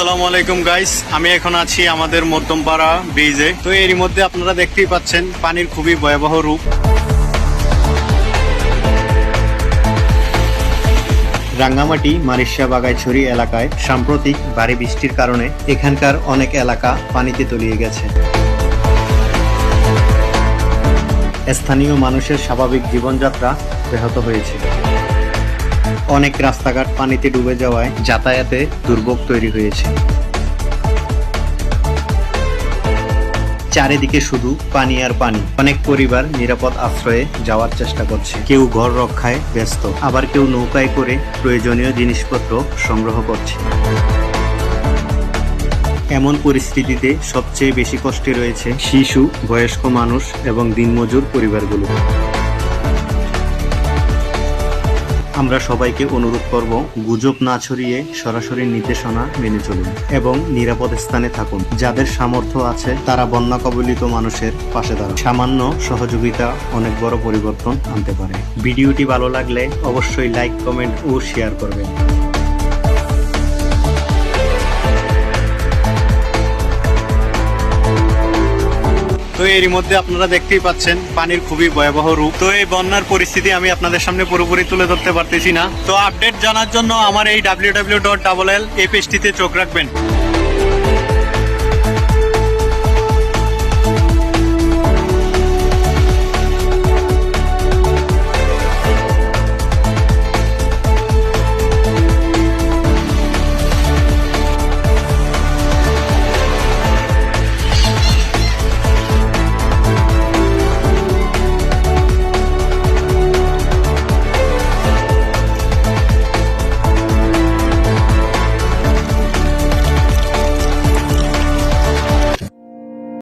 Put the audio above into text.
আসসালামু আলাইকুম গাইস, আমি এখন আছি আমাদের মধ্যমপাড়া ব্রিজে। তো এরই মধ্যে আপনারা দেখতেই পাচ্ছেন পানির খুবই ভয়াবহ রূপ। রাঙ্গামাটি মারিশা বাগাইছড়ি এলাকায় সাম্প্রতিক ভারী বৃষ্টির কারণে এখানকার অনেক এলাকা পানিতে তলিয়ে গেছে। স্থানীয় মানুষের স্বাভাবিক জীবনযাত্রা ব্যাহত হয়েছে। অনেক রাস্তাঘাট পানিতে ডুবে যাওয়ায় যাতায়াতে দুর্ভোগ তৈরি হয়েছে। চারিদিকে শুধু পানি আর পানি। অনেক পরিবার নিরাপদ আশ্রয়ে যাওয়ার চেষ্টা করছে। কেউ ঘর রক্ষায় ব্যস্ত, আবার কেউ নৌকায় করে প্রয়োজনীয় জিনিসপত্র সংগ্রহ করছে। এমন পরিস্থিতিতে সবচেয়ে বেশি কষ্টে রয়েছে শিশু, বয়স্ক মানুষ এবং দিনমজুর পরিবারগুলো। আমরা সবাইকে অনুরোধ করব, গুজব না ছড়িয়ে সরাসরি নির্দেশনা মেনে চলুন এবং নিরাপদ স্থানে থাকুন। যাদের সামর্থ্য আছে তারা বন্যা কবলিত মানুষের পাশে দাঁড়ান। সামান্য সহযোগিতা অনেক বড় পরিবর্তন আনতে পারে। ভিডিওটি ভালো লাগলে অবশ্যই লাইক, কমেন্ট ও শেয়ার করবেন। তো এরই মধ্যে আপনারা দেখতেই পাচ্ছেন পানির খুবই ভয়াবহ রূপ। তো এই বন্যার পরিস্থিতি আমি আপনাদের সামনে পুরোপুরি তুলে ধরতে পারতেছি না। তো আপডেট জানার জন্য আমার এই www.ll এই পেজটিতে চোখ রাখবেন।